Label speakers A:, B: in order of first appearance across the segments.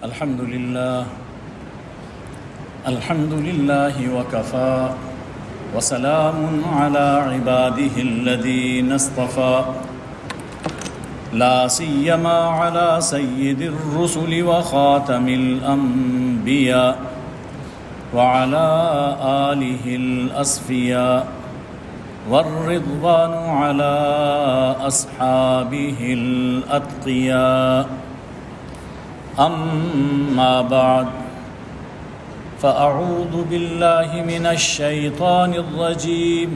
A: الحمد لله وكفى وسلام على عباده الذين اصطفى لا سيما على سيد الرسل وخاتم الأنبياء وعلى آله الأصفياء والرضوان على أصحابه الأتقياء أما بعد فأعوذ بالله من الشيطان الرجيم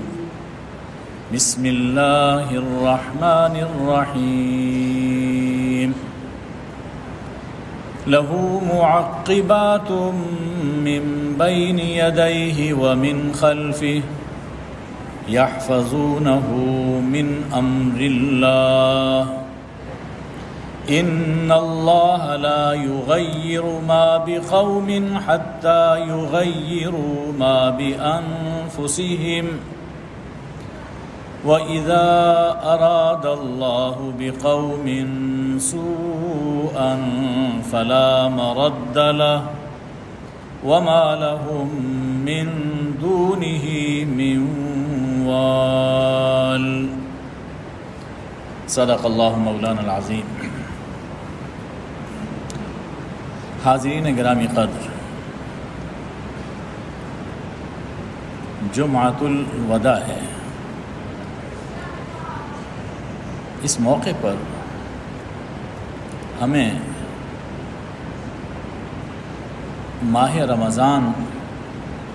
A: بسم الله الرحمن الرحيم له معقبات من بين يديه ومن خلفه يحفظونه من أمر الله إن الله لا يغير ما بقوم حتى يغيروا ما بأنفسهم وإذا أراد الله بقوم سوءا فلا مرد له وما لهم من دونه من وال صدق اللہ مولانا العظیم۔ حاضرین گرامی قدر، جمعۃ الوداع ہے۔ اس موقع پر ہمیں ماہ رمضان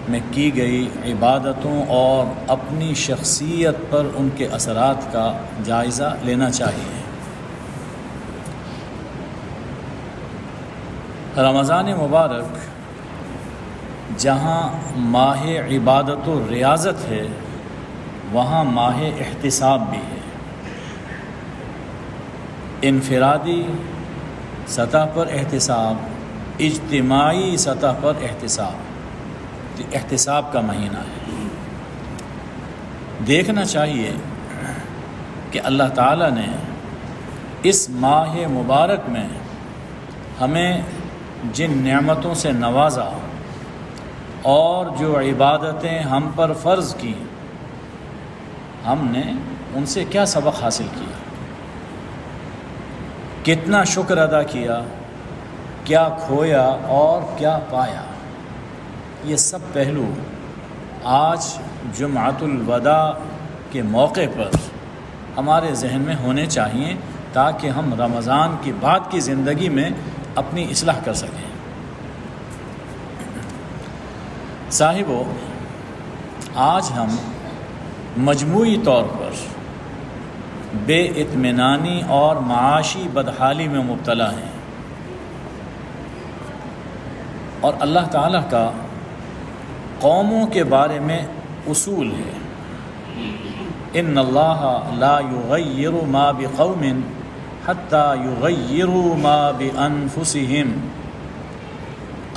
A: میں کی گئی عبادتوں اور اپنی شخصیت پر ان کے اثرات کا جائزہ لینا چاہیے۔ رمضان مبارک جہاں ماہ عبادت و ریاضت ہے، وہاں ماہ احتساب بھی ہے۔ انفرادی سطح پر احتساب، اجتماعی سطح پر احتساب کا مہینہ ہے۔ دیکھنا چاہیے کہ اللہ تعالیٰ نے اس ماہ مبارک میں ہمیں جن نعمتوں سے نوازا اور جو عبادتیں ہم پر فرض کی، ہم نے ان سے کیا سبق حاصل کیا، کتنا شکر ادا کیا، کیا کھویا اور کیا پایا، یہ سب پہلو آج جمعۃ الوداع کے موقع پر ہمارے ذہن میں ہونے چاہیے، تاکہ ہم رمضان کی بعد کی زندگی میں اپنی اصلاح کر سکیں۔ صاحبو، آج ہم مجموعی طور پر بے اطمینانی اور معاشی بدحالی میں مبتلا ہیں، اور اللہ تعالیٰ کا قوموں کے بارے میں اصول ہے، ان اللہ لا یغیر ما بقوم حتی یغیروا ما بانفسہم۔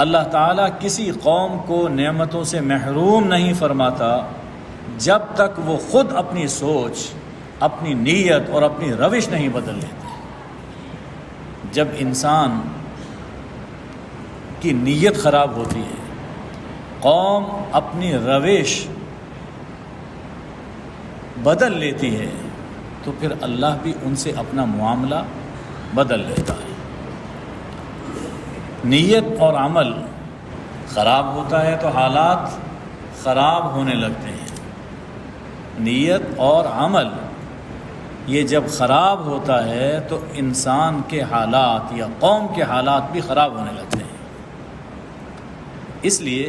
A: اللہ تعالیٰ کسی قوم کو نعمتوں سے محروم نہیں فرماتا جب تک وہ خود اپنی سوچ، اپنی نیت اور اپنی روش نہیں بدل لیتے۔ جب انسان کی نیت خراب ہوتی ہے، قوم اپنی روش بدل لیتی ہے، تو پھر اللہ بھی ان سے اپنا معاملہ بدل لیتا ہے۔ نیت اور عمل خراب ہوتا ہے تو حالات خراب ہونے لگتے ہیں۔ نیت اور عمل یہ جب خراب ہوتا ہے تو انسان کے حالات یا قوم کے حالات بھی خراب ہونے لگتے ہیں۔ اس لیے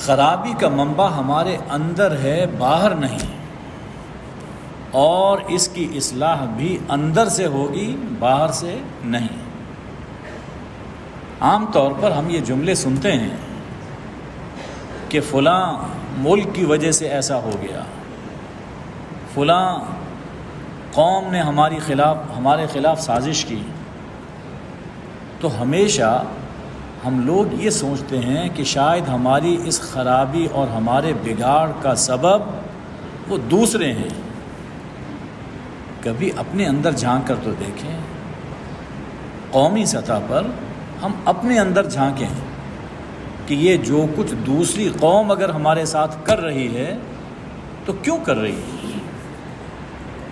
A: خرابی کا منبع ہمارے اندر ہے، باہر نہیں، اور اس کی اصلاح بھی اندر سے ہوگی، باہر سے نہیں۔ عام طور پر ہم یہ جملے سنتے ہیں کہ فلاں ملک کی وجہ سے ایسا ہو گیا، فلاں قوم نے ہمارے خلاف سازش کی، تو ہمیشہ ہم لوگ یہ سوچتے ہیں کہ شاید ہماری اس خرابی اور ہمارے بگاڑ کا سبب وہ دوسرے ہیں۔ کبھی اپنے اندر جھانک کر تو دیکھیں قومی سطح پر ہم اپنے اندر جھانکیں کہ یہ جو کچھ دوسری قوم اگر ہمارے ساتھ کر رہی ہے تو کیوں کر رہی ہے؟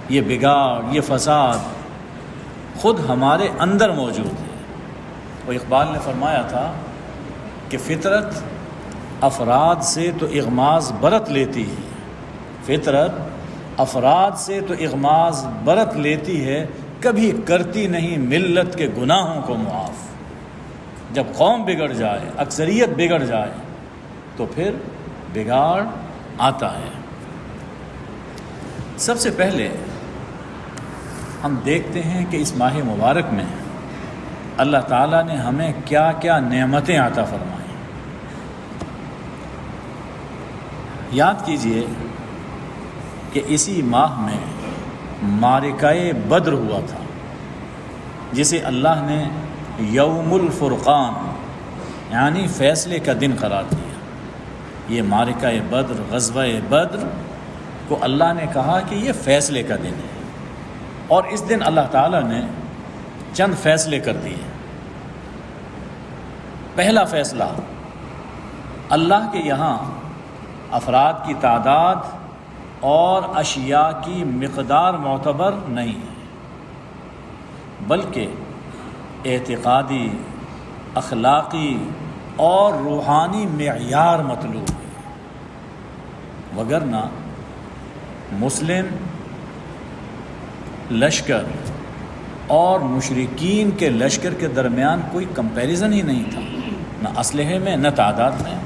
A: یہ بگاڑ، یہ فساد خود ہمارے اندر موجود ہے۔ وہ اقبال نے فرمایا تھا کہ فطرت افراد سے تو اغماض برت لیتی ہے، فطرت افراد سے تو اغماض برت لیتی ہے، کبھی کرتی نہیں ملت کے گناہوں کو معاف۔ جب قوم بگڑ جائے، اکثریت بگڑ جائے تو پھر بگاڑ آتا ہے۔ سب سے پہلے ہم دیکھتے ہیں کہ اس ماہ مبارک میں اللہ تعالیٰ نے ہمیں کیا کیا نعمتیں عطا فرمائیں۔ یاد کیجئے کہ اسی ماہ میں معرکہ بدر ہوا تھا، جسے اللہ نے یوم الفرقان یعنی فیصلے کا دن قرار دیا۔ یہ معرکہ بدر، غزوہ بدر کو اللہ نے کہا کہ یہ فیصلے کا دن ہے، اور اس دن اللہ تعالیٰ نے چند فیصلے کر دیے۔ پہلا فیصلہ، اللہ کے یہاں افراد کی تعداد اور اشیاء کی مقدار معتبر نہیں ہے، بلکہ اعتقادی، اخلاقی اور روحانی معیار مطلوب ہے، وگرنہ مسلم لشکر اور مشرکین کے لشکر کے درمیان کوئی کمپیریزن ہی نہیں تھا، نہ اسلحے میں نہ تعداد میں۔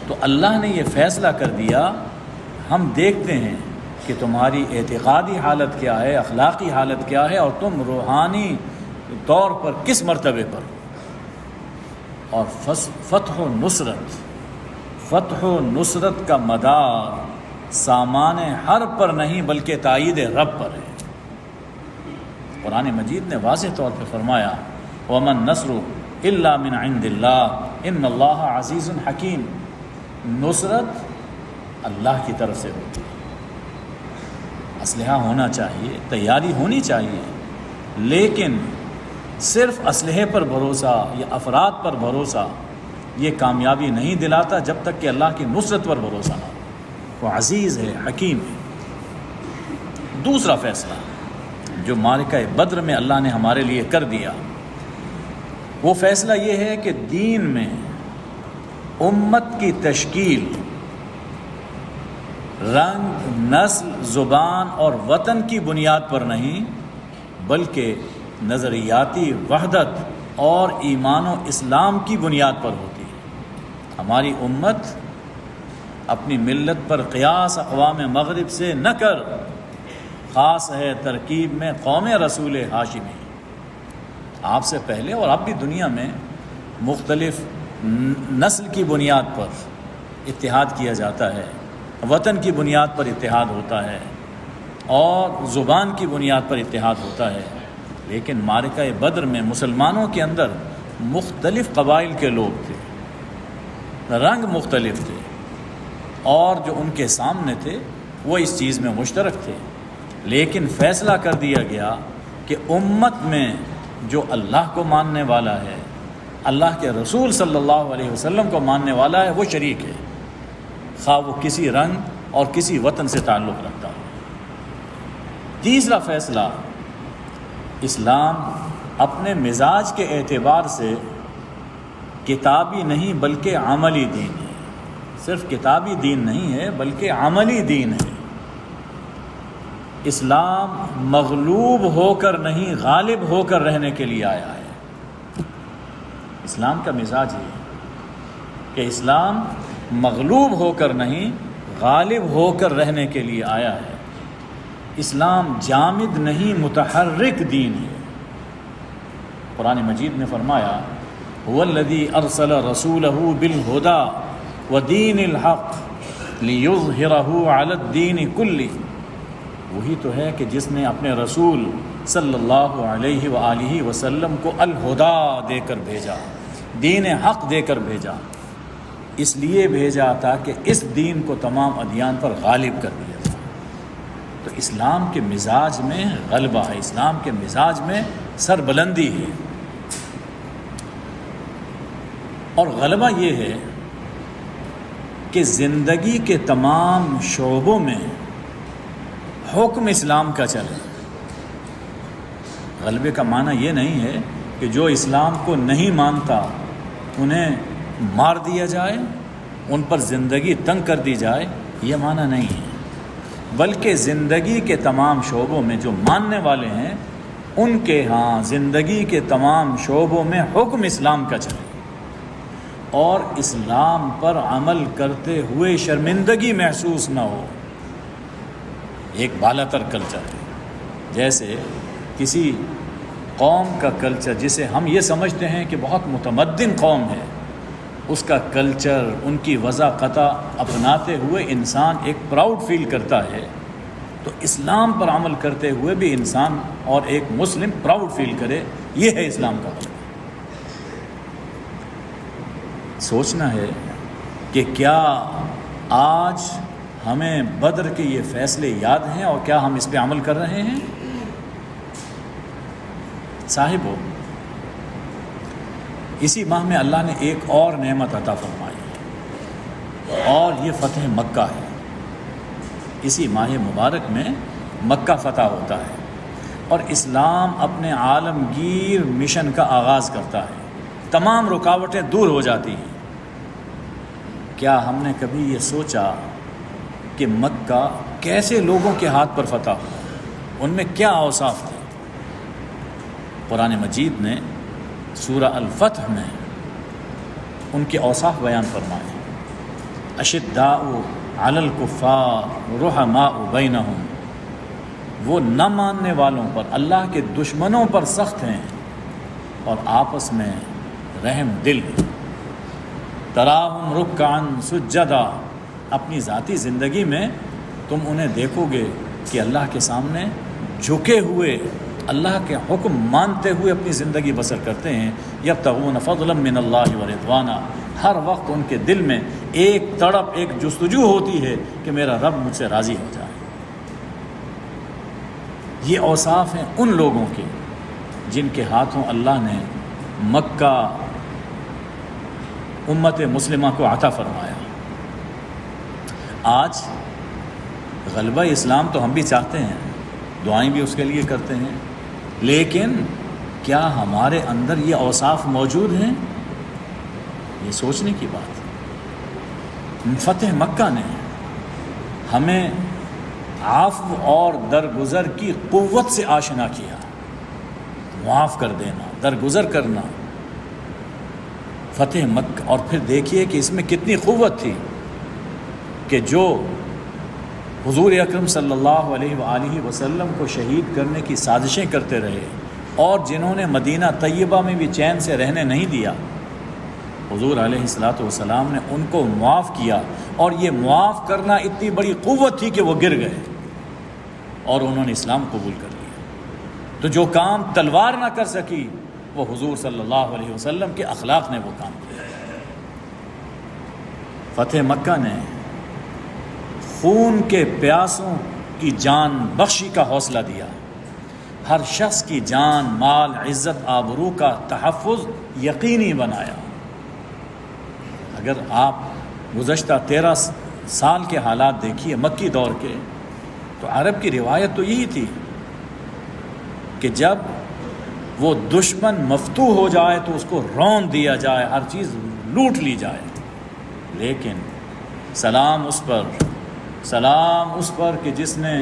A: تو اللہ نے یہ فیصلہ کر دیا، ہم دیکھتے ہیں کہ تمہاری اعتقادی حالت کیا ہے، اخلاقی حالت کیا ہے، اور تم روحانی طور پر کس مرتبے پر۔ اور فتح و نصرت کا مدار سامان حرب پر نہیں بلکہ تائید رب پر ہے۔ قرآن مجید نے واضح طور پہ فرمایا وَمَا النَّصْرُ إِلَّا مِنْ عِنْدِ اللَّهِ إِنَّ اللَّهَ عَزِيزٌ حَكِيمٌ۔ نصرت اللہ کی طرف سے ہوتی ہے، اسلحہ ہونا چاہیے، تیاری ہونی چاہیے، لیکن صرف اسلحے پر بھروسہ یا افراد پر بھروسہ یہ کامیابی نہیں دلاتا جب تک کہ اللہ کی نصرت پر بھروسہ نہ ہو۔ وہ عزیز ہے، حکیم ہے۔ دوسرا فیصلہ جو معرکہ بدر میں اللہ نے ہمارے لیے کر دیا، وہ فیصلہ یہ ہے کہ دین میں امت کی تشکیل رنگ، نسل، زبان اور وطن کی بنیاد پر نہیں بلکہ نظریاتی وحدت اور ایمان و اسلام کی بنیاد پر ہوتی ہے۔ ہماری امت اپنی ملت پر قیاس اقوام مغرب سے نہ کر، خاص ہے ترکیب میں قوم رسول ہاشمی۔ آپ سے پہلے اور اب بھی دنیا میں مختلف نسل کی بنیاد پر اتحاد کیا جاتا ہے، وطن کی بنیاد پر اتحاد ہوتا ہے اور زبان کی بنیاد پر اتحاد ہوتا ہے، لیکن معرکہ بدر میں مسلمانوں کے اندر مختلف قبائل کے لوگ تھے، رنگ مختلف تھے، اور جو ان کے سامنے تھے وہ اس چیز میں مشترک تھے، لیکن فیصلہ کر دیا گیا کہ امت میں جو اللہ کو ماننے والا ہے، اللہ کے رسول صلی اللہ علیہ وسلم کو ماننے والا ہے، وہ شریک ہے، خواہ وہ کسی رنگ اور کسی وطن سے تعلق رکھتا ہو۔ تیسرا فیصلہ، اسلام اپنے مزاج کے اعتبار سے کتابی نہیں بلکہ عملی دین ہے۔ صرف کتابی دین نہیں ہے بلکہ عملی دین ہے۔ اسلام مغلوب ہو کر نہیں غالب ہو کر رہنے کے لیے آیا ہے۔ اسلام کا مزاج یہ ہے کہ اسلام مغلوب ہو کر نہیں غالب ہو کر رہنے کے لیے آیا ہے۔ اسلام جامد نہیں متحرک دین ہے۔ قرآن مجید نے فرمایا هو الذی ارسل رسولہ بالہدی ودین الحق لیظہرہ علی الدین کلہ۔ وہی تو ہے کہ جس نے اپنے رسول صلی اللہ علیہ وآلہ وسلم کو الہدا دے کر بھیجا، دین حق دے کر بھیجا، اس لیے بھیجا تاکہ اس دین کو تمام ادیان پر غالب کر دیا جائے۔ تو اسلام کے مزاج میں غلبہ ہے، اسلام کے مزاج میں سربلندی ہے، اور غلبہ یہ ہے کہ زندگی کے تمام شعبوں میں حکم اسلام کا چلے۔ غلبے کا معنی یہ نہیں ہے کہ جو اسلام کو نہیں مانتا انہیں مار دیا جائے، ان پر زندگی تنگ کر دی جائے، یہ معنی نہیں ہے، بلکہ زندگی کے تمام شعبوں میں جو ماننے والے ہیں ان کے ہاں زندگی کے تمام شعبوں میں حکم اسلام کا چلے، اور اسلام پر عمل کرتے ہوئے شرمندگی محسوس نہ ہو۔ ایک بالا تر کلچر ہے، جیسے کسی قوم کا کلچر جسے ہم یہ سمجھتے ہیں کہ بہت متمدن قوم ہے، اس کا کلچر، ان کی وضاقتہ اپناتے ہوئے انسان ایک پراؤڈ فیل کرتا ہے، تو اسلام پر عمل کرتے ہوئے بھی انسان اور ایک مسلم پراؤڈ فیل کرے، یہ ہے اسلام کا غلبہ۔ سوچنا ہے کہ کیا آج ہمیں بدر کے یہ فیصلے یاد ہیں اور کیا ہم اس پہ عمل کر رہے ہیں؟ صاحبو، اسی ماہ میں اللہ نے ایک اور نعمت عطا فرمائی، اور یہ فتح مکہ ہے۔ اسی ماہ مبارک میں مکہ فتح ہوتا ہے اور اسلام اپنے عالمگیر مشن کا آغاز کرتا ہے، تمام رکاوٹیں دور ہو جاتی ہیں۔ کیا ہم نے کبھی یہ سوچا کہ مکہ کیسے لوگوں کے ہاتھ پر فتح ہوا، ان میں کیا اوصاف تھے؟ قرآن مجید نے سورہ الفتح میں ان کے اوصاف بیان فرمائے۔ اشداء علی الکفار رحماء بینہم، وہ نہ ماننے والوں پر، اللہ کے دشمنوں پر سخت ہیں اور آپس میں رحم دل۔ تراہم رکعا سجدا، اپنی ذاتی زندگی میں تم انہیں دیکھو گے کہ اللہ کے سامنے جھکے ہوئے، اللہ کے حکم مانتے ہوئے اپنی زندگی بسر کرتے ہیں۔ یبتغون فضلا من اللہ ورضوانا، ہر وقت ان کے دل میں ایک تڑپ، ایک جستجو ہوتی ہے کہ میرا رب مجھ سے راضی ہو جائے۔ یہ اوصاف ہیں ان لوگوں کے جن کے ہاتھوں اللہ نے مکہ امت مسلمہ کو عطا فرمایا۔ آج غلبہ اسلام تو ہم بھی چاہتے ہیں، دعائیں بھی اس کے لیے کرتے ہیں، لیکن کیا ہمارے اندر یہ اوصاف موجود ہیں؟ یہ سوچنے کی بات ہے۔ فتح مکہ نے ہمیں عفو اور درگزر کی قوت سے آشنا کیا، معاف کر دینا، درگزر کرنا۔ فتح مکہ، اور پھر دیکھیے کہ اس میں کتنی قوت تھی کہ جو حضور اکرم صلی اللہ علیہ وآلہ وسلم کو شہید کرنے کی سازشیں کرتے رہے اور جنہوں نے مدینہ طیبہ میں بھی چین سے رہنے نہیں دیا، حضور علیہ الصلوۃ والسلام نے ان کو معاف کیا، اور یہ معاف کرنا اتنی بڑی قوت تھی کہ وہ گر گئے اور انہوں نے اسلام قبول کر لیا۔ تو جو کام تلوار نہ کر سکی وہ حضور صلی اللہ علیہ وسلم کے اخلاق نے وہ کام کیا۔ فتح مکہ نے خون کے پیاسوں کی جان بخشی کا حوصلہ دیا، ہر شخص کی جان، مال، عزت، آبرو کا تحفظ یقینی بنایا۔ اگر آپ گزشتہ 13 سال کے حالات دیکھیے مکی دور کے، تو عرب کی روایت تو یہی تھی کہ جب وہ دشمن مفتوح ہو جائے تو اس کو رون دیا جائے، ہر چیز لوٹ لی جائے، لیکن سلام اس پر کہ جس نے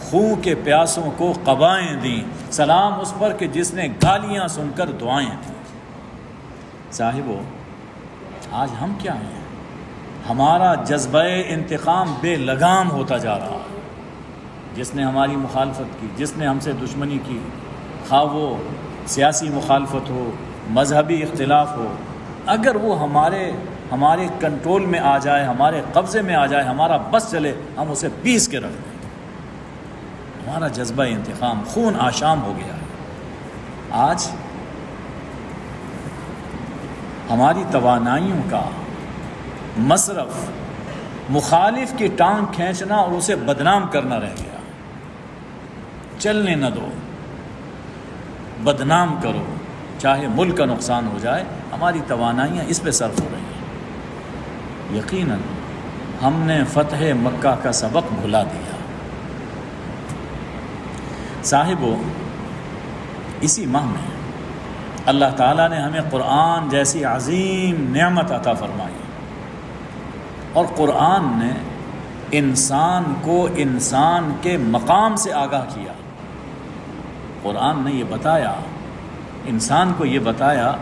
A: خون کے پیاسوں کو قبائیں دیں، سلام اس پر کہ جس نے گالیاں سن کر دعائیں دیں۔ صاحبو، آج ہم کیا ہیں؟ ہمارا جذبہ انتقام بے لگام ہوتا جا رہا ہے۔ جس نے ہماری مخالفت کی، جس نے ہم سے دشمنی کی، خواہ وہ سیاسی مخالفت ہو، مذہبی اختلاف ہو، اگر وہ ہمارے کنٹرول میں آ جائے، ہمارے قبضے میں آ جائے، ہمارا بس چلے، ہم اسے پیس کے رکھ دیں۔ ہمارا جذبہ انتقام خون آشام ہو گیا ہے۔ آج ہماری توانائیوں کا مصرف مخالف کی ٹانگ کھینچنا اور اسے بدنام کرنا رہ گیا۔ چلنے نہ دو، بدنام کرو، چاہے ملک کا نقصان ہو جائے، ہماری توانائیاں اس پہ صرف ہو رہی ہیں۔ یقیناً ہم نے فتح مکہ کا سبق بھلا دیا۔ صاحبو، اسی ماہ میں اللہ تعالیٰ نے ہمیں قرآن جیسی عظیم نعمت عطا فرمائی، اور قرآن نے انسان کو انسان کے مقام سے آگاہ کیا۔ قرآن نے یہ بتایا، انسان کو یہ بتایا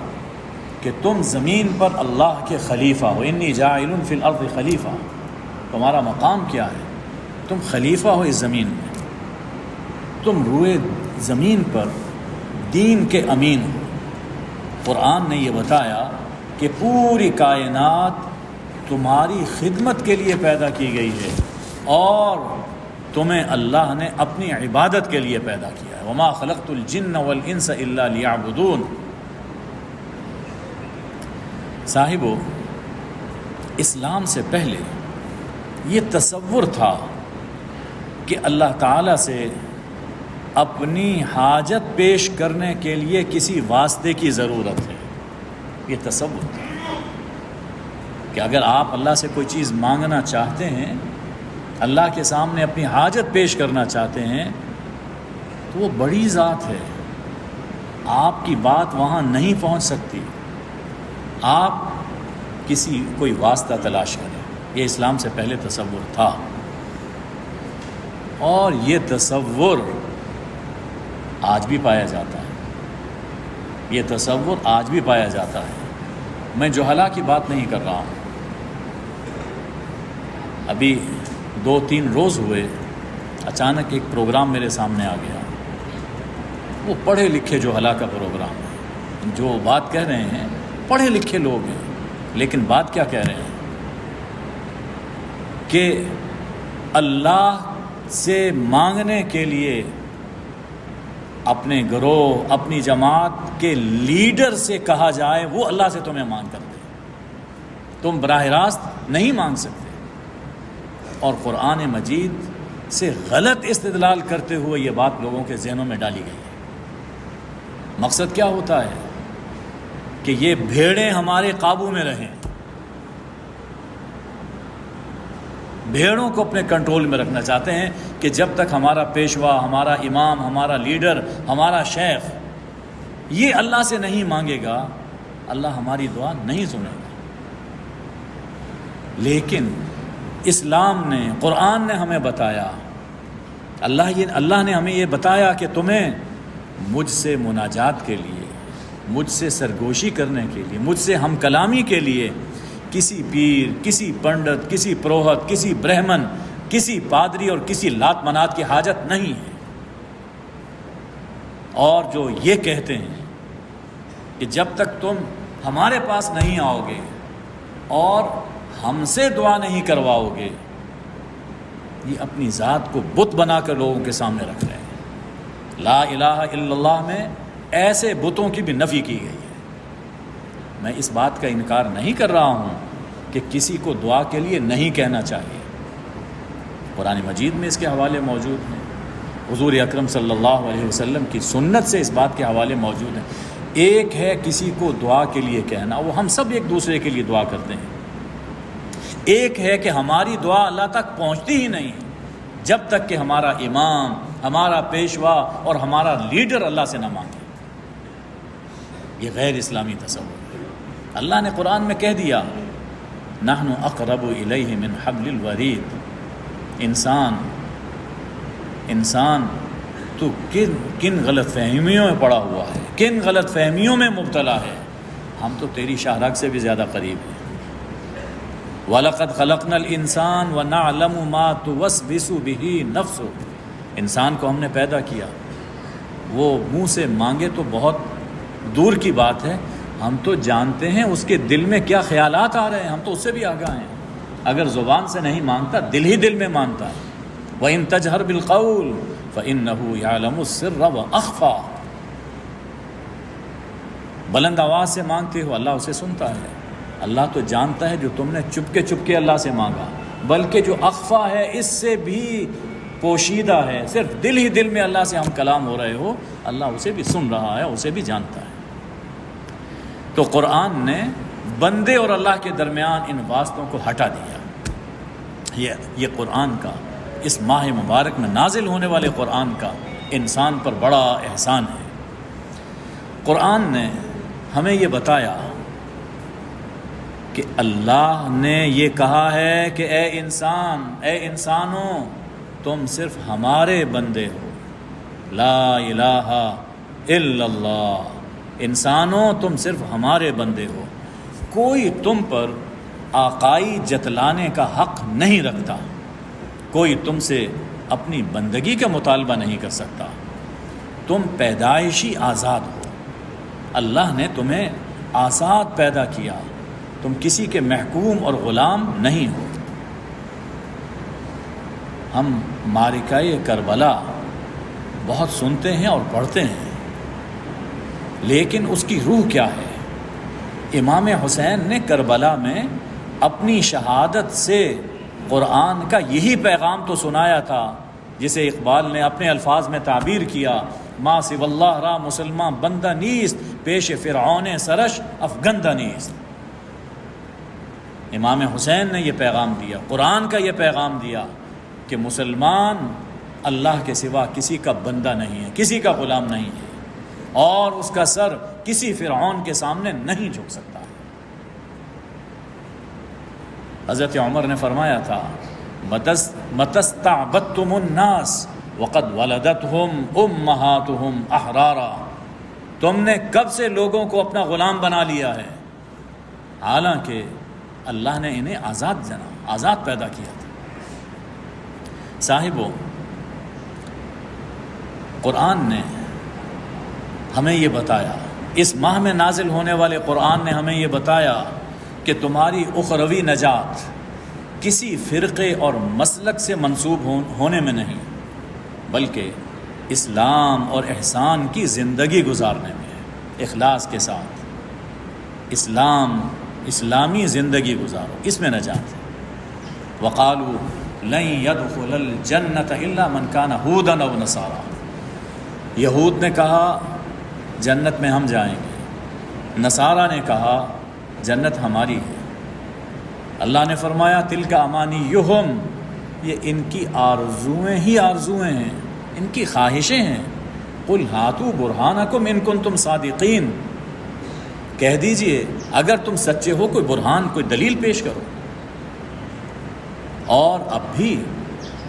A: کہ تم زمین پر اللہ کے خلیفہ ہو، انی جاعل فی الارض خلیفہ، تمہارا مقام کیا ہے؟ تم خلیفہ ہو اس زمین میں، تم روئے زمین پر دین کے امین ہو۔ قرآن نے یہ بتایا کہ پوری کائنات تمہاری خدمت کے لیے پیدا کی گئی ہے، اور تمہیں اللہ نے اپنی عبادت کے لیے پیدا کیا ہے۔ وما خلقت الجن والانس الا لیعبدون۔ صاحبو، اسلام سے پہلے یہ تصور تھا کہ اللہ تعالیٰ سے اپنی حاجت پیش کرنے کے لیے کسی واسطے کی ضرورت ہے۔ یہ تصور تھا کہ اگر آپ اللہ سے کوئی چیز مانگنا چاہتے ہیں، اللہ کے سامنے اپنی حاجت پیش کرنا چاہتے ہیں، تو وہ بڑی ذات ہے، آپ کی بات وہاں نہیں پہنچ سکتی، آپ کوئی واسطہ تلاش کریں۔ یہ اسلام سے پہلے تصور تھا، اور یہ تصور آج بھی پایا جاتا ہے، یہ تصور آج بھی پایا جاتا ہے۔ میں جہلا کی بات نہیں کر رہا ہوں۔ ابھی 2-3 روز ہوئے، اچانک ایک پروگرام میرے سامنے آ گیا، وہ پڑھے لکھے جہلا کا پروگرام ہے۔ جو بات کہہ رہے ہیں پڑھے لکھے لوگ ہیں، لیکن بات کیا کہہ رہے ہیں کہ اللہ سے مانگنے کے لیے اپنے گروہ، اپنی جماعت کے لیڈر سے کہا جائے وہ اللہ سے تمہیں مانگ کر دے، تم براہ راست نہیں مانگ سکتے۔ اور قرآن مجید سے غلط استدلال کرتے ہوئے یہ بات لوگوں کے ذہنوں میں ڈالی گئی ہے۔ مقصد کیا ہوتا ہے کہ یہ بھیڑیں ہمارے قابو میں رہیں، بھیڑوں کو اپنے کنٹرول میں رکھنا چاہتے ہیں کہ جب تک ہمارا پیشوا، ہمارا امام، ہمارا لیڈر، ہمارا شیخ یہ اللہ سے نہیں مانگے گا، اللہ ہماری دعا نہیں سنے گا۔ لیکن اسلام نے، قرآن نے ہمیں بتایا، اللہ نے ہمیں یہ بتایا کہ تمہیں مجھ سے مناجات کے لیے، مجھ سے سرگوشی کرنے کے لیے، مجھ سے ہم کلامی کے لیے کسی پیر، کسی پنڈت، کسی پروہت، کسی برہمن، کسی پادری اور کسی لات منات کی حاجت نہیں ہے۔ اور جو یہ کہتے ہیں کہ جب تک تم ہمارے پاس نہیں آؤ گے اور ہم سے دعا نہیں کرواؤ گے، یہ اپنی ذات کو بت بنا کر لوگوں کے سامنے رکھ رہے ہیں۔ لا الہ الا اللہ میں ایسے بتوں کی بھی نفی کی گئی ہے۔ میں اس بات کا انکار نہیں کر رہا ہوں کہ کسی کو دعا کے لیے نہیں کہنا چاہیے، قرآن مجید میں اس کے حوالے موجود ہیں، حضور اکرم صلی اللہ علیہ وسلم کی سنت سے اس بات کے حوالے موجود ہیں۔ ایک ہے کسی کو دعا کے لیے کہنا، وہ ہم سب ایک دوسرے کے لیے دعا کرتے ہیں۔ ایک ہے کہ ہماری دعا اللہ تک پہنچتی ہی نہیں جب تک کہ ہمارا امام، ہمارا پیشوا اور ہمارا لیڈر اللہ سے نہ مانگے۔ یہ غیر اسلامی تصور ہے۔ اللہ نے قرآن میں کہہ دیا، نحن اقرب الیہ من حبل الورید۔ انسان تو کن غلط فہمیوں میں پڑا ہوا ہے، کن غلط فہمیوں میں مبتلا ہے، ہم تو تیری شاہراگ سے بھی زیادہ قریب ہیں۔ وَلَقَدْ خَلَقْنَا الْإِنسَانَ وَنَعْلَمُ مَا تُوَسْوِسُ بِهِ نَفْسُهُ۔ انسان کو ہم نے پیدا کیا، وہ منہ سے مانگے تو بہت دور کی بات ہے، ہم تو جانتے ہیں اس کے دل میں کیا خیالات آ رہے ہیں، ہم تو اس سے بھی آگاہ ہیں۔ اگر زبان سے نہیں مانگتا، دل ہی دل میں مانگتا ہے۔ وَإِن تَجْهَرْ بِالْقَوْلِ فَإِنَّهُ يَعْلَمُ السِّرَّ وَأَخْفَى۔ بلند آواز سے مانگتے ہو، اللہ اسے سنتا ہے۔ اللہ تو جانتا ہے جو تم نے چپ کے اللہ سے مانگا، بلکہ جو اخفا ہے اس سے بھی پوشیدہ ہے، صرف دل ہی دل میں اللہ سے ہم کلام ہو رہے ہو، اللہ اسے بھی سن رہا ہے، اسے بھی جانتا ہے۔ تو قرآن نے بندے اور اللہ کے درمیان ان واسطوں کو ہٹا دیا۔ یہ قرآن کا، اس ماہ مبارک میں نازل ہونے والے قرآن کا انسان پر بڑا احسان ہے۔ قرآن نے ہمیں یہ بتایا کہ اللہ نے یہ کہا ہے کہ اے انسانوں تم صرف ہمارے بندے ہو، لا الہ الا اللہ، انسانوں تم صرف ہمارے بندے ہو، کوئی تم پر آقائی جتلانے کا حق نہیں رکھتا، کوئی تم سے اپنی بندگی کا مطالبہ نہیں کر سکتا، تم پیدائشی آزاد ہو، اللہ نے تمہیں آزاد پیدا کیا، تم کسی کے محکوم اور غلام نہیں ہو۔ ہم معرکہ کربلا بہت سنتے ہیں اور پڑھتے ہیں، لیکن اس کی روح کیا ہے؟ امام حسین نے کربلا میں اپنی شہادت سے قرآن کا یہی پیغام تو سنایا تھا جسے اقبال نے اپنے الفاظ میں تعبیر کیا، ما سو اللہ را مسلمان بندہ نیست، پیش فرعون سرش افگندہ نیست۔ امام حسین نے یہ پیغام دیا، قرآن کا یہ پیغام دیا کہ مسلمان اللہ کے سوا کسی کا بندہ نہیں ہے، کسی کا غلام نہیں ہے، اور اس کا سر کسی فرعون کے سامنے نہیں جھک سکتا ہے۔ حضرت عمر نے فرمایا تھا، متستعبدتم الناس وقد ولدتهم امہاتهم احرارا، تم نے کب سے لوگوں کو اپنا غلام بنا لیا ہے، حالانکہ اللہ نے انہیں آزاد پیدا کیا تھا۔ صاحبو، قرآن نے ہمیں یہ بتایا، اس ماہ میں نازل ہونے والے قرآن نے ہمیں یہ بتایا کہ تمہاری اخروی نجات کسی فرقے اور مسلک سے منسوب ہونے میں نہیں، بلکہ اسلام اور احسان کی زندگی گزارنے میں ہے۔ اخلاص کے ساتھ اسلامی زندگی گزارو، اس میں نجات ہے۔ وقالوا لن يدخل الجنة الا من كان هودا او نصارى، یہود نے کہا جنت میں ہم جائیں گے، نصارہ نے کہا جنت ہماری ہے۔ اللہ نے فرمایا تلک امانیہم، یہ ان کی آرزویں ہی آرزویں ہیں، ان کی خواہشیں ہیں۔ قل ہاتوا برہانکم ان کنتم صادقین، کہہ دیجئے اگر تم سچے ہو، کوئی برہان، کوئی دلیل پیش کرو۔ اور اب بھی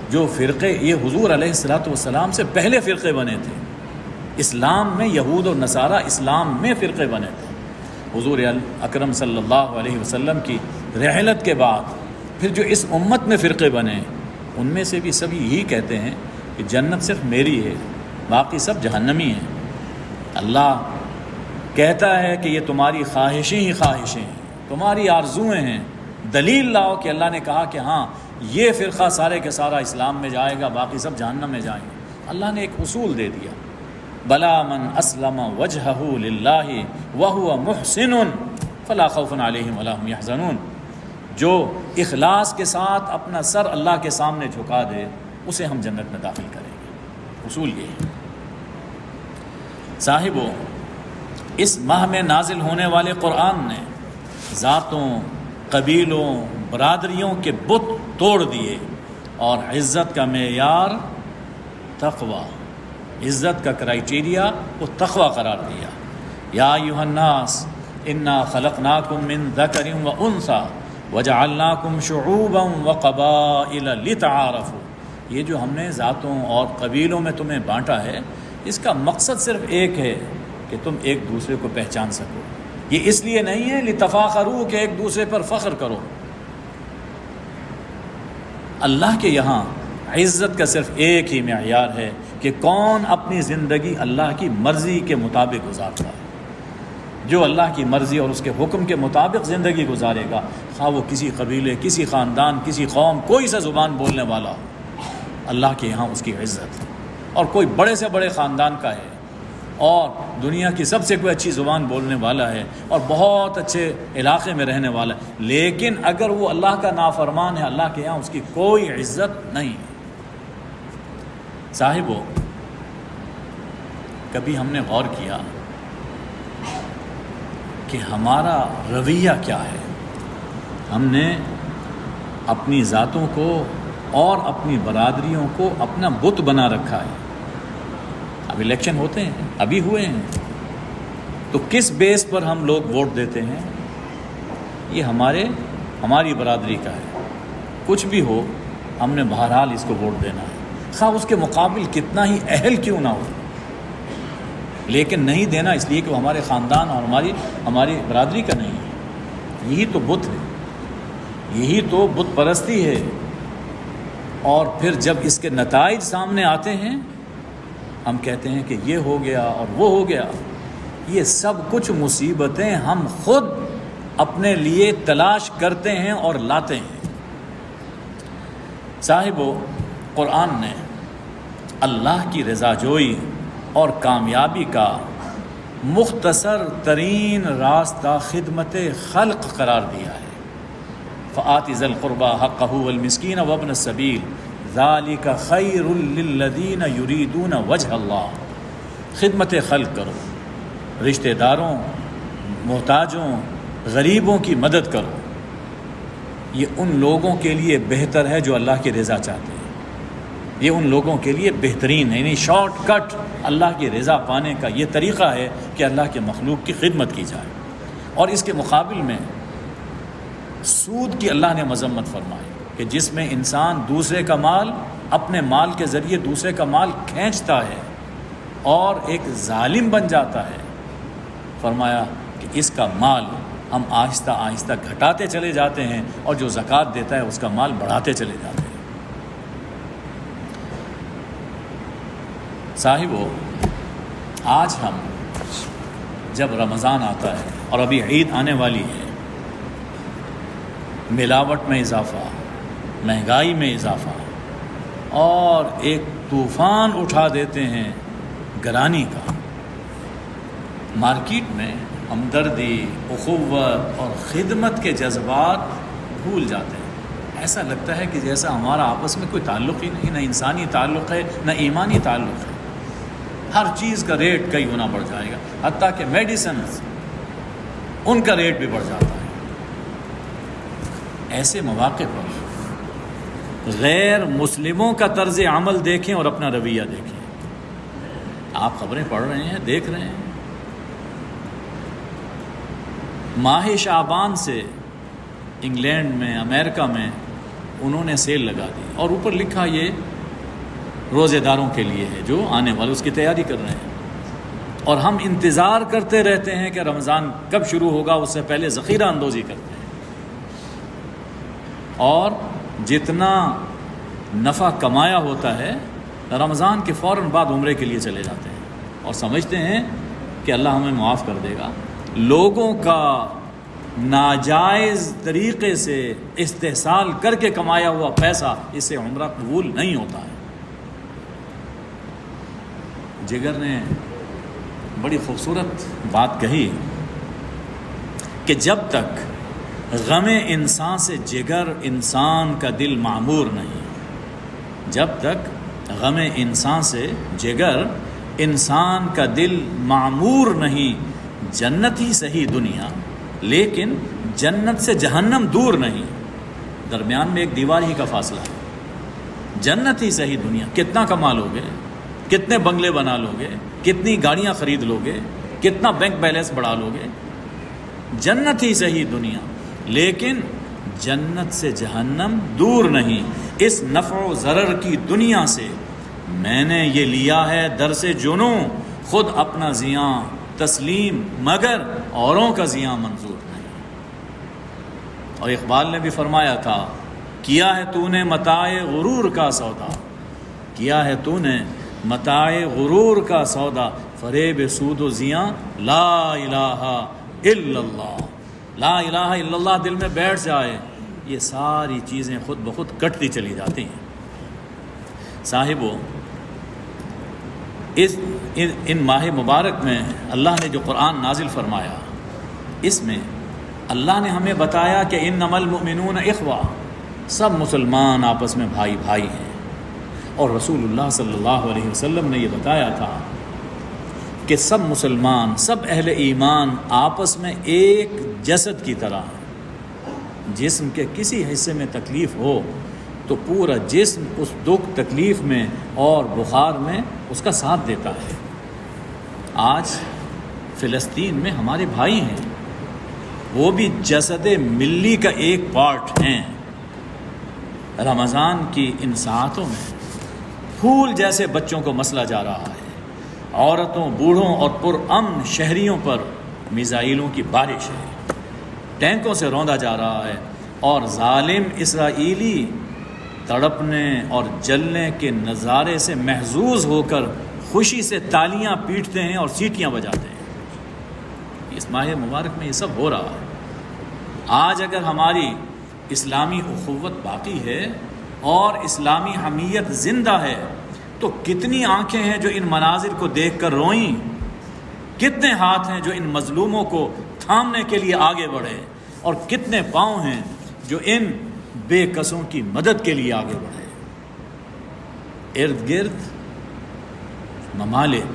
A: جو فرقے، یہ حضور علیہ السلام سے پہلے فرقے بنے تھے اسلام میں، یہود اور نصارہ اسلام میں فرقے بنے تھے۔ حضور اکرم صلی اللہ علیہ وسلم کی رحلت کے بعد پھر جو اس امت میں فرقے بنے، ان میں سے بھی سب یہی کہتے ہیں کہ جنت صرف میری ہے، باقی سب جہنمی ہیں۔ اللہ کہتا ہے کہ یہ تمہاری خواہشیں ہی خواہشیں ہیں، تمہاری آرزویں ہیں، دلیل لاؤ کہ اللہ نے کہا کہ ہاں یہ فرقہ سارے کے سارا اسلام میں جائے گا، باقی سب جہنم میں جائیں گے۔ اللہ نے ایک اصول دے دیا، بلا من اسلم وجہہ للہ وہو محسن فلا خوف علیہم ولا هم یحزنون، جو اخلاص کے ساتھ اپنا سر اللہ کے سامنے جھکا دے اسے ہم جنت میں داخل کریں گے۔ اصول یہ ہے۔ صاحبو، اس ماہ میں نازل ہونے والے قرآن نے ذاتوں، قبیلوں، برادریوں کے بت توڑ دیے اور عزت کا معیار تقوی، عزت کا کرائیٹیریا وہ تقوی قرار دیا۔ یا ایھا الناس انا خلقناکم من ذکر و انثی وجعلناکم شعوبا وقبائل لتعارفوا، یہ جو ہم نے ذاتوں اور قبیلوں میں تمہیں بانٹا ہے، اس کا مقصد صرف ایک ہے کہ تم ایک دوسرے کو پہچان سکو۔ یہ اس لیے نہیں ہے لتفاخروا کہ ایک دوسرے پر فخر کرو۔ اللہ کے یہاں عزت کا صرف ایک ہی معیار ہے کہ کون اپنی زندگی اللہ کی مرضی کے مطابق گزارتا ہے۔ جو اللہ کی مرضی اور اس کے حکم کے مطابق زندگی گزارے گا، خواہ وہ کسی قبیلے، کسی خاندان، کسی قوم، کوئی سا زبان بولنے والا ہو، اللہ کے یہاں اس کی عزت ہے۔ اور کوئی بڑے سے بڑے خاندان کا ہے اور دنیا کی سب سے کوئی اچھی زبان بولنے والا ہے اور بہت اچھے علاقے میں رہنے والا ہے، لیکن اگر وہ اللہ کا نافرمان ہے، اللہ کے یہاں اس کی کوئی عزت نہیں ہے۔ صاحبو، کبھی ہم نے غور کیا کہ ہمارا رویہ کیا ہے. ہم نے اپنی ذاتوں کو اور اپنی برادریوں کو اپنا بت بنا رکھا ہے. اب الیکشن ہوتے ہیں، ابھی ہوئے ہیں، تو کس بیس پر ہم لوگ ووٹ دیتے ہیں؟ یہ ہماری برادری کا ہے. کچھ بھی ہو ہم نے بہرحال اس کو ووٹ دینا ہے، خواہ اس کے مقابل کتنا ہی اہل کیوں نہ ہو، لیکن نہیں دینا اس لیے کہ وہ ہمارے خاندان اور ہماری برادری کا نہیں ہے. یہی تو بت ہے، یہی تو بت پرستی ہے. اور پھر جب اس کے نتائج سامنے آتے ہیں ہم کہتے ہیں کہ یہ ہو گیا اور وہ ہو گیا. یہ سب کچھ مصیبتیں ہم خود اپنے لیے تلاش کرتے ہیں اور لاتے ہیں. صاحبو، قرآن نے اللہ کی رضا جوئی اور کامیابی کا مختصر ترین راستہ خدمت خلق قرار دیا ہے. فآت ذی القربى حقہ والمسکین وابن السبیل ذالک خیر للذین یریدون وجہ اللہ. خدمت خلق کرو، رشتہ داروں، محتاجوں، غریبوں کی مدد کرو. یہ ان لوگوں کے لیے بہتر ہے جو اللہ کی رضا چاہتے ہیں. یہ ان لوگوں کے لیے بہترین ہے. یعنی شارٹ کٹ اللہ کی رضا پانے کا یہ طریقہ ہے کہ اللہ کے مخلوق کی خدمت کی جائے. اور اس کے مقابل میں سود کی اللہ نے مذمت فرمائی کہ جس میں انسان دوسرے کا مال اپنے مال کے ذریعے دوسرے کا مال کھینچتا ہے اور ایک ظالم بن جاتا ہے. فرمایا کہ اس کا مال ہم آہستہ آہستہ گھٹاتے چلے جاتے ہیں اور جو زکوٰۃ دیتا ہے اس کا مال بڑھاتے چلے جاتے ہیں. صاحبو، آج ہم جب رمضان آتا ہے اور ابھی عید آنے والی ہے، ملاوٹ میں اضافہ، مہنگائی میں اضافہ، اور ایک طوفان اٹھا دیتے ہیں گرانی کا. مارکیٹ میں ہمدردی، اخوت اور خدمت کے جذبات بھول جاتے ہیں. ایسا لگتا ہے کہ جیسا ہمارا آپس میں کوئی تعلق ہی نہیں، نہ انسانی تعلق ہے نہ ایمانی تعلق ہے. ہر چیز کا ریٹ کئی گنا بڑھ جائے گا، حتیٰ کہ میڈیسنز ان کا ریٹ بھی بڑھ جاتا ہے. ایسے مواقع پر غیر مسلموں کا طرز عمل دیکھیں اور اپنا رویہ دیکھیں. آپ خبریں پڑھ رہے ہیں، دیکھ رہے ہیں، ماہ شعبان سے انگلینڈ میں، امریکہ میں انہوں نے سیل لگا دی اور اوپر لکھا یہ روزے داروں کے لیے ہے جو آنے والے اس کی تیاری کر رہے ہیں. اور ہم انتظار کرتے رہتے ہیں کہ رمضان کب شروع ہوگا، اس سے پہلے ذخیرہ اندوزی کرتے ہیں اور جتنا نفع کمایا ہوتا ہے رمضان کے فوراً بعد عمرے کے لیے چلے جاتے ہیں اور سمجھتے ہیں کہ اللہ ہمیں معاف کر دے گا. لوگوں کا ناجائز طریقے سے استحصال کر کے کمایا ہوا پیسہ، اس سے عمرہ قبول نہیں ہوتا ہے. جگر نے بڑی خوبصورت بات کہی کہ جب تک غم انسان سے جگر انسان کا دل معمور نہیں، جب تک غم انسان سے جگر انسان کا دل معمور نہیں، جنت ہی صحیح دنیا لیکن جنت سے جہنم دور نہیں. درمیان میں ایک دیوار ہی کا فاصلہ ہے. جنت ہی صحیح دنیا، کتنا کما لو گے، کتنے بنگلے بنا لو گے، کتنی گاڑیاں خرید لو گے، کتنا بینک بیلنس بڑھا لو گے، جنت ہی صحیح دنیا لیکن جنت سے جہنم دور نہیں. اس نفع و ضرر کی دنیا سے میں نے یہ لیا ہے درس جنوں، خود اپنا زیاں تسلیم مگر اوروں کا زیاں منظور نہیں. اور اقبال نے بھی فرمایا تھا، کیا ہے تو نے متاع غرور کا سودا، کیا ہے تو نے متاع غرور کا سودا، فریب سود و زیاں لا الہ الا اللہ. لا الہ الا اللہ دل میں بیٹھ جائے، یہ ساری چیزیں خود بخود کٹتی چلی جاتی ہیں. صاحبو، ان ماہ مبارک میں اللہ نے جو قرآن نازل فرمایا، اس میں اللہ نے ہمیں بتایا کہ انما المؤمنون اخوہ، سب مسلمان آپس میں بھائی بھائی ہیں. اور رسول اللہ صلی اللہ علیہ وسلم نے یہ بتایا تھا کہ سب مسلمان، سب اہل ایمان آپس میں ایک جسد کی طرح ہیں۔ جسم کے کسی حصے میں تکلیف ہو تو پورا جسم اس دکھ تکلیف میں اور بخار میں اس کا ساتھ دیتا ہے۔ آج فلسطین میں ہمارے بھائی ہیں، وہ بھی جسد ملی کا ایک پارٹ ہیں۔ رمضان کی ان ساعتوں میں پھول جیسے بچوں کو مسلا جا رہا ہے، عورتوں، بوڑھوں اور پرامن شہریوں پر میزائلوں کی بارش ہے، ٹینکوں سے روندا جا رہا ہے، اور ظالم اسرائیلی تڑپنے اور جلنے کے نظارے سے محظوظ ہو کر خوشی سے تالیاں پیٹتے ہیں اور سیٹیاں بجاتے ہیں۔ اس ماہ مبارک میں یہ سب ہو رہا ہے۔ آج اگر ہماری اسلامی اخوت باقی ہے اور اسلامی حمیت زندہ ہے تو کتنی آنکھیں ہیں جو ان مناظر کو دیکھ کر روئیں، کتنے ہاتھ ہیں جو ان مظلوموں کو تھامنے کے لیے آگے بڑھے، اور کتنے پاؤں ہیں جو ان بے کسوں کی مدد کے لیے آگے بڑھے۔ ارد گرد ممالک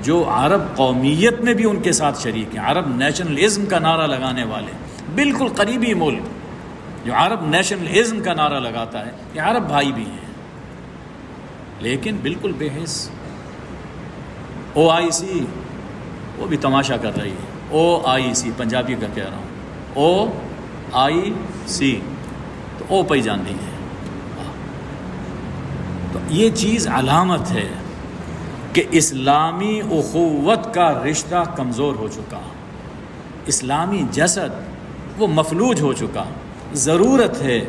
A: جو عرب قومیت میں بھی ان کے ساتھ شریک ہیں، عرب نیشنلزم کا نعرہ لگانے والے، بالکل قریبی ملک جو عرب نیشنلزم کا نعرہ لگاتا ہے، یہ عرب بھائی بھی ہیں، لیکن بالکل بے حس۔ OIC وہ بھی تماشا کر رہی ہے، OIC پنجابی کا کہہ رہا ہوں، OIC تو او پہ جان دی ہے۔ تو یہ چیز علامت ہے کہ اسلامی اخوت کا رشتہ کمزور ہو چکا، اسلامی جسد وہ مفلوج ہو چکا۔ ضرورت ہے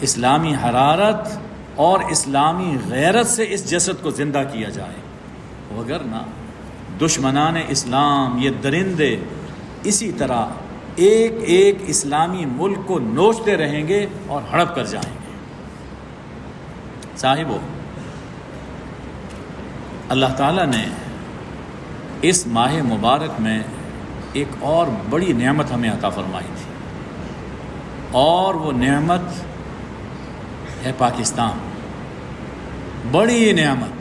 A: اسلامی حرارت اور اسلامی غیرت سے اس جسد کو زندہ کیا جائے، وگرنہ دشمنان اسلام، یہ درندے، اسی طرح ایک ایک اسلامی ملک کو نوچتے رہیں گے اور ہڑپ کر جائیں گے۔ صاحبو، اللہ تعالیٰ نے اس ماہ مبارک میں ایک اور بڑی نعمت ہمیں عطا فرمائی تھی، اور وہ نعمت ہے پاکستان۔ بڑی نعمت،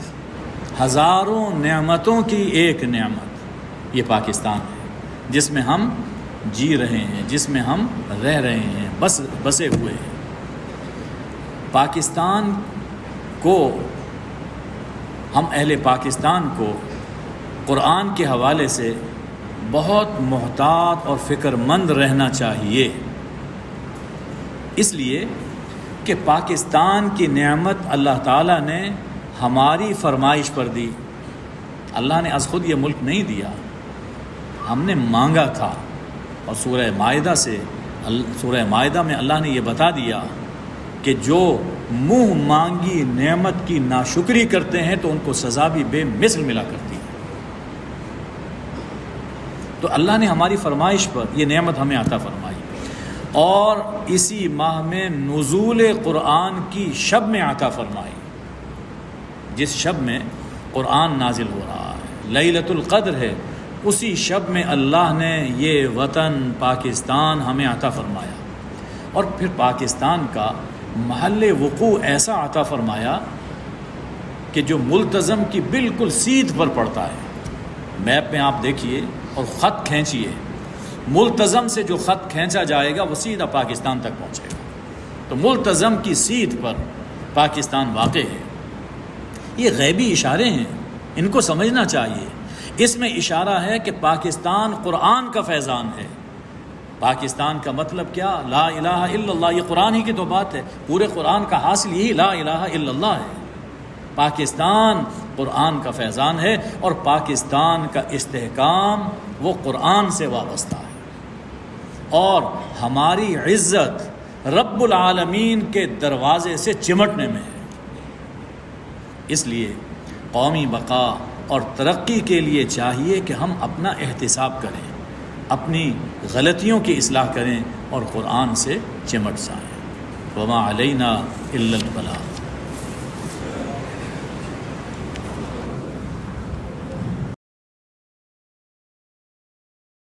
A: ہزاروں نعمتوں کی ایک نعمت یہ پاکستان ہے، جس میں ہم جی رہے ہیں، جس میں ہم رہ رہے ہیں، بسے ہوئے ہیں۔ پاکستان کو، ہم اہل پاکستان کو قرآن کے حوالے سے بہت محتاط اور فکر مند رہنا چاہیے، اس لیے کہ پاکستان کی نعمت اللہ تعالیٰ نے ہماری فرمائش پر دی۔ اللہ نے از خود یہ ملک نہیں دیا، ہم نے مانگا تھا، اور سورہ مائدہ میں اللہ نے یہ بتا دیا کہ جو منہ مانگی نعمت کی ناشکری کرتے ہیں تو ان کو سزا بھی بے مثل ملا کرتی ہے۔ تو اللہ نے ہماری فرمائش پر یہ نعمت ہمیں عطا فرمائی، اور اسی ماہ میں نزول قرآن کی شب میں عطا فرمائی، جس شب میں قرآن نازل ہو رہا ہے، لیلۃ القدر ہے، اسی شب میں اللہ نے یہ وطن پاکستان ہمیں عطا فرمایا، اور پھر پاکستان کا محل وقوع ایسا عطا فرمایا کہ جو ملتزم کی بالکل سیدھ پر پڑتا ہے۔ میپ میں آپ دیکھیے اور خط کھینچیے، ملتزم سے جو خط کھینچا جائے گا وہ سیدھا پاکستان تک پہنچے گا، تو ملتزم کی سیدھ پر پاکستان واقع ہے۔ یہ غیبی اشارے ہیں، ان کو سمجھنا چاہیے۔ اس میں اشارہ ہے کہ پاکستان قرآن کا فیضان ہے۔ پاکستان کا مطلب کیا؟ لا الہ الا اللہ، یہ قرآن ہی کی تو بات ہے، پورے قرآن کا حاصل یہی لا الہ الا اللہ ہے۔ پاکستان قرآن کا فیضان ہے، اور پاکستان کا استحکام وہ قرآن سے وابستہ ہے، اور ہماری عزت رب العالمین کے دروازے سے چمٹنے میں ہے۔ اس لیے قومی بقا اور ترقی کے لیے چاہیے کہ ہم اپنا احتساب کریں، اپنی غلطیوں کی اصلاح کریں اور قرآن سے چمٹ جائیں۔ وما علینا الا البلاغ۔